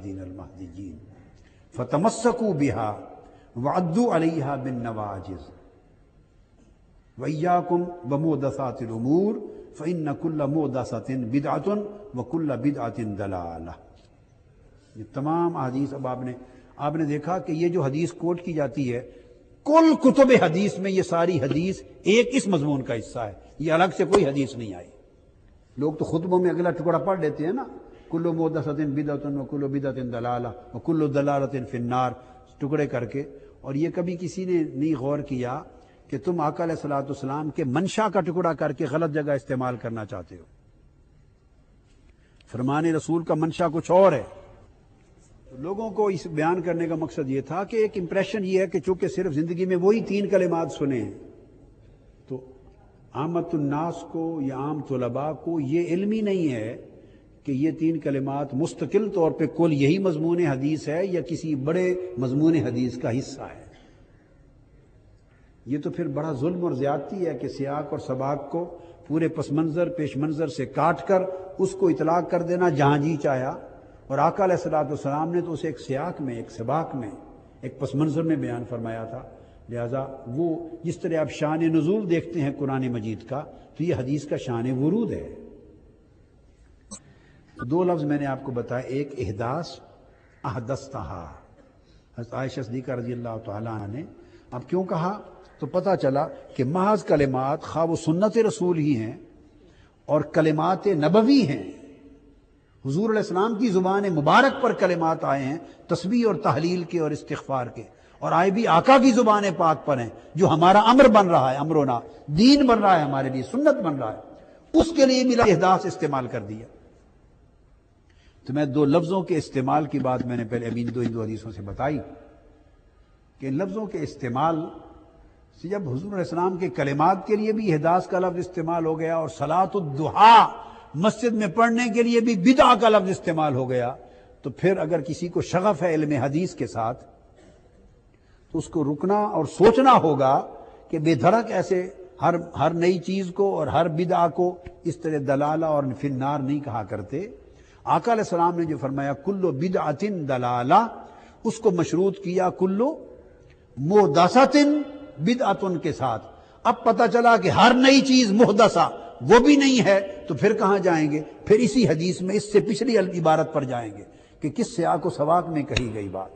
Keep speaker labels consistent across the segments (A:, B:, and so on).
A: دین المہدیین فتمسکوا بہا وعضوا علیہا بالنواجذ وإیاکم ومحدثات الامور فإن کل محدثۃ بدعۃ وکل بدعۃ ضلالہ۔ یہ تمام احادیث اب آپ نے دیکھا کہ یہ جو حدیث کوٹ کی جاتی ہے کل کتب حدیث میں یہ ساری حدیث ایک اس مضمون کا حصہ ہے، یہ الگ سے کوئی حدیث نہیں آئی۔ لوگ تو خطبوں میں اگلا ٹکڑا پڑھ لیتے ہیں نا، کل محدثۃ بدعۃ وکل بدعۃ ضلالہ وکل ضلالۃ فی النار، ٹکڑے کر کے۔ اور یہ کبھی کسی نے نہیں غور کیا کہ تم آقا علیہ الصلوۃ والسلام کے منشا کا ٹکڑا کر کے غلط جگہ استعمال کرنا چاہتے ہو۔ فرمان رسول کا منشا کچھ اور ہے۔ لوگوں کو اس بیان کرنے کا مقصد یہ تھا کہ ایک امپریشن یہ ہے کہ چونکہ صرف زندگی میں وہی 3 کلمات سنے ہیں تو عامت الناس کو یا عام طلباء کو یہ علم ہی نہیں ہے کہ یہ 3 کلمات مستقل طور پہ کل یہی مضمون حدیث ہے یا کسی بڑے مضمون حدیث کا حصہ ہے۔ یہ تو پھر بڑا ظلم اور زیادتی ہے کہ سیاق اور سباق کو پورے پس منظر پیش منظر سے کاٹ کر اس کو اطلاق کر دینا جہاں جی چاہا، اور آقا علیہ الصلوۃ والسلام نے تو اسے ایک سیاق میں، ایک سباق میں، ایک پس منظر میں بیان فرمایا تھا۔ لہذا وہ جس طرح آپ شان نزول دیکھتے ہیں قرآن مجید کا، تو یہ حدیث کا شان ورود ہے۔ 2 لفظ میں نے آپ کو بتایا، ایک احداث، احدثتہا، حضرت عائشہ صدیقہ رضی اللہ تعالیٰ عنہ نے۔ اب کیوں کہا؟ تو پتہ چلا کہ محض کلمات خواہ وہ سنت رسول ہی ہیں اور کلمات نبوی ہیں، حضور علیہ السلام کی زبان مبارک پر کلمات آئے ہیں تسبیح اور تحلیل کے اور استغفار کے، اور آئے بھی آقا کی زبان پاک پر ہیں، جو ہمارا امر بن رہا ہے، امرنا دین بن رہا ہے، ہمارے لیے سنت بن رہا ہے، اس کے لیے ملا احداث استعمال کر دیا۔ تو میں 2 لفظوں کے استعمال کی بات میں نے پہلے ابھی ان 2 حدیثوں سے بتائی کہ ان لفظوں کے استعمال سے جب حضور علیہ السلام کے کلمات کے لیے بھی احداث کا لفظ استعمال ہو گیا اور صلاۃ الضحیٰ مسجد میں پڑھنے کے لیے بھی بدعہ کا لفظ استعمال ہو گیا، تو پھر اگر کسی کو شغف ہے علم حدیث کے ساتھ تو اس کو رکنا اور سوچنا ہوگا کہ بے دھڑک ایسے ہر نئی چیز کو اور ہر بدعہ کو اس طرح دلالہ اور فی النار نہیں کہا کرتے۔ آقا علیہ السلام نے جو فرمایا کل بدعۃ دلالہ، اس کو مشروط کیا کل محدثۃ بدعۃ کے ساتھ۔ اب پتہ چلا کہ ہر نئی چیز محدثہ وہ بھی نہیں ہے، تو پھر کہاں جائیں گے؟ پھر اسی حدیث میں اس سے پچھلی عبارت پر جائیں گے کہ کس سیاق و سباق میں کہی گئی بات۔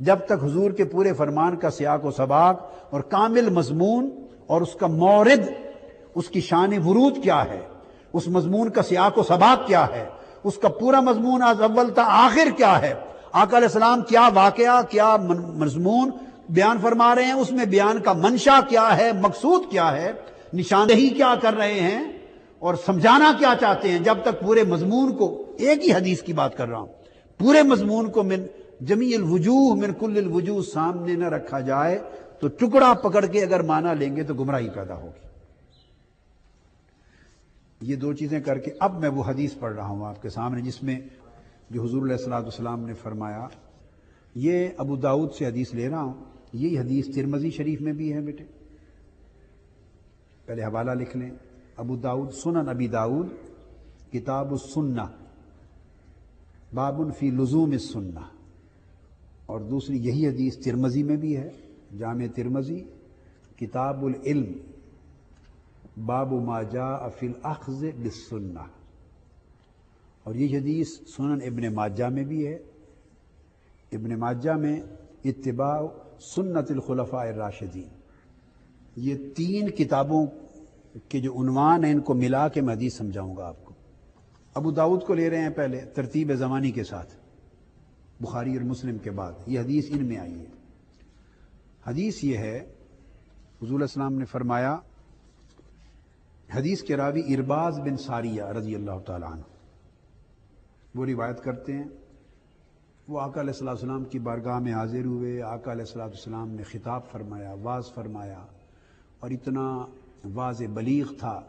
A: جب تک حضور کے پورے فرمان کا سیاق و سباق اور کامل مضمون اور اس کا مورد، اس کی شان ورود کیا ہے، اس مضمون کا سیاق و سباق کیا ہے، اس کا پورا مضمون از اول تا آخر کیا ہے، آقا علیہ السلام کیا واقعہ، کیا مضمون بیان فرما رہے ہیں، اس میں بیان کا منشا کیا ہے، مقصود کیا ہے، نشاندہی کیا کر رہے ہیں اور سمجھانا کیا چاہتے ہیں، جب تک پورے مضمون کو، ایک ہی حدیث کی بات کر رہا ہوں، پورے مضمون کو من جمیع الوجوہ من کل الوجوہ سامنے نہ رکھا جائے تو ٹکڑا پکڑ کے اگر معنی لیں گے تو گمراہی پیدا ہوگی۔ یہ 2 چیزیں کر کے اب میں وہ حدیث پڑھ رہا ہوں آپ کے سامنے جس میں جو حضور علیہ الصلوۃ والسلام نے فرمایا، یہ ابو داؤد سے حدیث لے رہا ہوں، یہی حدیث ترمذی شریف میں بھی ہے بیٹے، پہلے حوالہ لکھ لیں، ابو داؤد، سنن ابی داؤد، کتاب السنہ، باب فی لزوم السنہ، اور دوسری یہی حدیث ترمذی میں بھی ہے، جامع ترمذی، کتاب العلم، باب ما جاء فی الاخذ بالسنہ، اور یہ حدیث سنن ابن ماجہ میں بھی ہے، ابن ماجہ میں اتباع سنت الخلفاء الراشدین۔ یہ 3 کتابوں کے جو عنوان ہیں ان کو ملا کے میں حدیث سمجھاؤں گا آپ کو۔ ابو داؤد کو لے رہے ہیں پہلے ترتیب زمانی کے ساتھ، بخاری اور مسلم کے بعد یہ حدیث ان میں آئی ہے۔ حدیث یہ ہے، حضور علیہ السلام نے فرمایا، حدیث کے راوی ارباز بن ساریہ رضی اللہ تعالیٰ عنہ وہ روایت کرتے ہیں، وہ آقا علیہ الصلوۃ والسلام کی بارگاہ میں حاضر ہوئے، آقا علیہ الصلوۃ والسلام نے خطاب فرمایا، واعظ فرمایا، اور اتنا واضح بلیغ تھا۔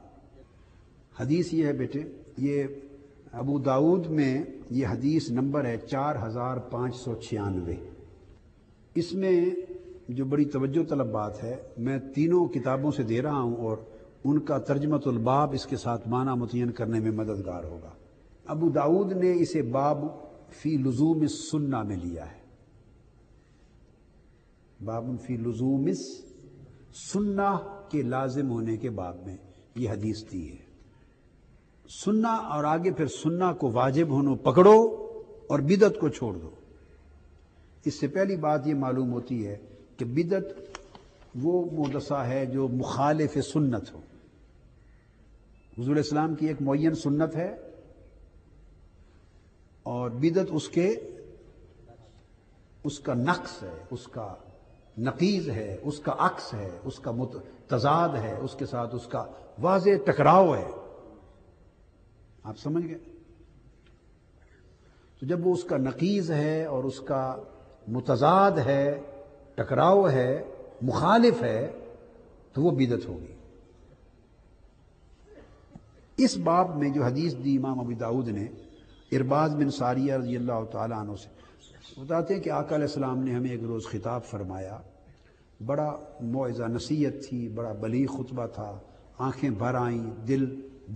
A: حدیث یہ ہے بیٹے، یہ ابو داؤد میں یہ حدیث نمبر ہے 4596۔ اس میں جو بڑی توجہ طلب بات ہے، میں تینوں کتابوں سے دے رہا ہوں اور ان کا ترجمۃ الباب اس کے ساتھ معنی متعین کرنے میں مددگار ہوگا۔ ابو داؤد نے اسے باب فی لزوم السنہ میں لیا ہے، باب فی لزوم السنہ کے لازم ہونے کے باب میں یہ حدیث دی ہے۔ سنہ اور آگے پھر سنہ کو واجب ہونے پکڑو اور بدعت کو چھوڑ دو۔ اس سے پہلی بات یہ معلوم ہوتی ہے کہ بدعت وہ محدثہ ہے جو مخالف سنت ہو۔ حضور اسلام کی ایک معین سنت ہے اور بدعت اس کا نقص ہے، اس کا نقیض ہے، اس کا عکس ہے، اس کا تضاد ہے، اس کے ساتھ اس کا واضح ٹکراؤ ہے۔ آپ سمجھ گئے؟ تو جب وہ اس کا نقیض ہے اور اس کا متضاد ہے، ٹکراؤ ہے، مخالف ہے، تو وہ بدعت ہوگی۔ اس باب میں جو حدیث دی امام ابو داؤد نے ارباز بن ساریہ رضی اللہ تعالیٰ عنہ سے، بتاتے ہیں کہ آقا علیہ السلام نے ہمیں ایک روز خطاب فرمایا، بڑا موعظہ نصیحت تھی، بڑا بلیغ خطبہ تھا، آنکھیں بھر آئیں، دل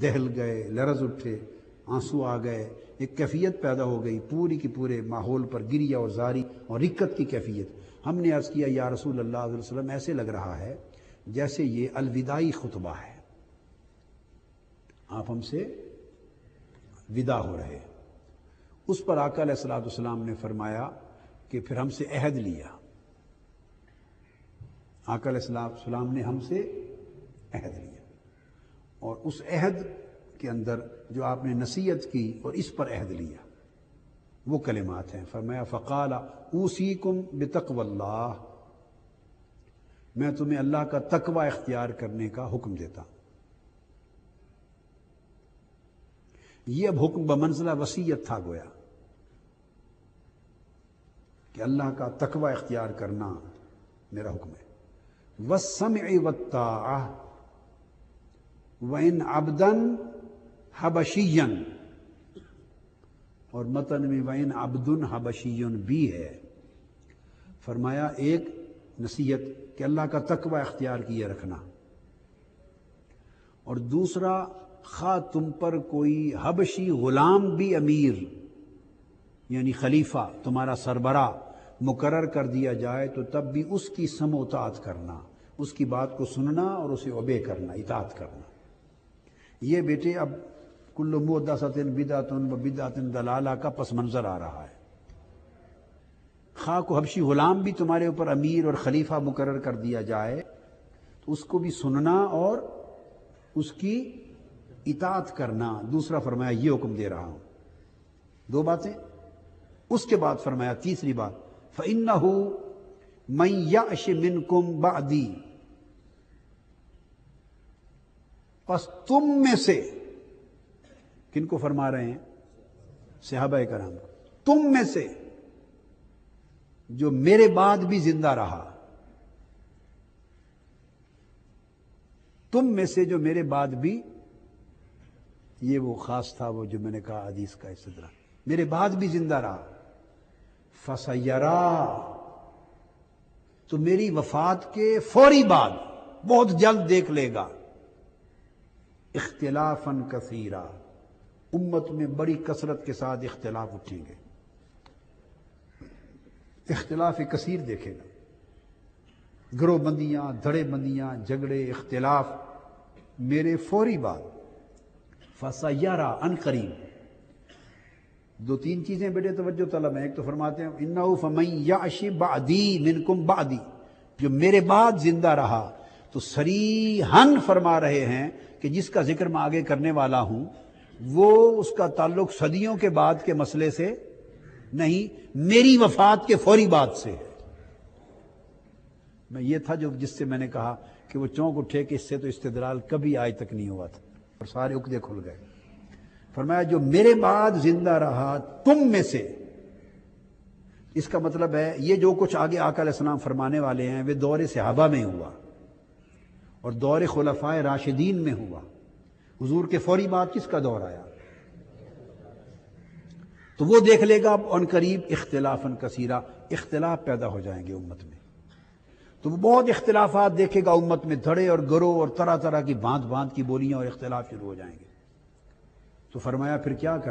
A: دہل گئے، لرز اٹھے، آنسو آ گئے، ایک کیفیت پیدا ہو گئی پوری کی پورے ماحول پر، گریہ اور زاری اور رکت کی کیفیت۔ ہم نے عرض کیا یا رسول اللہ صلی اللہ علیہ وسلم، ایسے لگ رہا ہے جیسے یہ الوداعی خطبہ ہے، آپ ہم سے ودا ہو رہے۔ اس پر آقا علیہ السلام نے فرمایا کہ پھر ہم سے عہد لیا۔ آقا علیہ السلام نے ہم سے عہد لیا، اور اس عہد کے اندر جو آپ نے نصیحت کی اور اس پر عہد لیا وہ کلمات ہیں۔ فرمایا فقال اوصیکم بتقوی اللہ، میں تمہیں اللہ کا تقوی اختیار کرنے کا حکم دیتا ہوں۔ یہ اب حکم بمنزلہ وصیت تھا گویا کہ اللہ کا تقوی اختیار کرنا میرا حکم ہے۔ والسمع والطاعہ وَإِنْ عَبْدًا حَبَشِيًّا، اور متن میں وَإِنْ عَبْدٌ حَبَشِيٌّ بھی ہے۔ فرمایا ایک نصیحت کہ اللہ کا تقوی اختیار کیے رکھنا، اور دوسرا خواہ تم پر کوئی حبشی غلام بھی امیر یعنی خلیفہ تمہارا سربراہ مقرر کر دیا جائے تو تب بھی اس کی سمع و اطاعت کرنا، اس کی بات کو سننا اور اسے اوبے کرنا، اطاعت کرنا۔ یہ بیٹے اب کل محدثۃ بدعۃ وبدعۃ ضلالہ کا پس منظر آ رہا ہے۔ خواہ کو حبشی غلام بھی تمہارے اوپر امیر اور خلیفہ مقرر کر دیا جائے تو اس کو بھی سننا اور اس کی اطاعت کرنا۔ دوسرا فرمایا یہ حکم دے رہا ہوں، دو باتیں۔ اس کے بعد فرمایا تیسری بات فَإِنَّهُ مَن يَعْشِ مِنْكُمْ بَعْدِي، پس تم میں سے، کن کو فرما رہے ہیں؟ صحابہ کرام کو، تم میں سے جو میرے بعد بھی زندہ رہا، تم میں سے جو میرے بعد بھی، یہ وہ خاص تھا وہ جو میں نے کہا حدیث کا استدراک، میرے بعد بھی زندہ رہا، فَسَيَرَا، تو میری وفات کے فوری بعد بہت جلد دیکھ لے گا، اختلافاً کثیرا، امت میں بڑی کثرت کے ساتھ اختلاف اٹھیں گے، اختلاف کثیر دیکھے گا، گروہ بندیاں، دھڑے بندیاں، جھگڑے، اختلاف میرے فوری بعد، فَسَيَرَا، ان قریب۔ دو تین چیزیں بیٹے توجہ طلب ہیں۔ ایک تو فرماتے ہیں اِنَّهُ فَمَن يَعْشِ بَعْدِي مِنْكُمْ بَعْدِي، جو میرے بعد زندہ رہا، تو صریحاً فرما رہے ہیں کہ جس کا ذکر میں آگے کرنے والا ہوں وہ اس کا تعلق صدیوں کے بعد کے مسئلے سے نہیں، میری وفات کے فوری بعد سے ہے۔ میں یہ تھا جس سے میں نے کہا کہ وہ چونک اٹھے کہ اس سے تو استدلال کبھی آج تک نہیں ہوا تھا، اور سارے عقدے کھل گئے۔ فرمایا جو میرے بعد زندہ رہا تم میں سے، اس کا مطلب ہے یہ جو کچھ آگے آقا علیہ السلام فرمانے والے ہیں وہ دور صحابہ میں ہوا اور دور خلفائے راشدین میں ہوا۔ حضور کے فوری بعد کس کا دور آیا؟ تو وہ دیکھ لے گا اب ان قریب اختلافاً کثیرا، اختلاف پیدا ہو جائیں گے امت میں، تو وہ بہت اختلافات دیکھے گا امت میں، دھڑے اور گروہ اور طرح طرح کی بھانت بھانت کی بولیاں اور اختلاف شروع ہو جائیں گے۔ تو فرمایا پھر کیا کر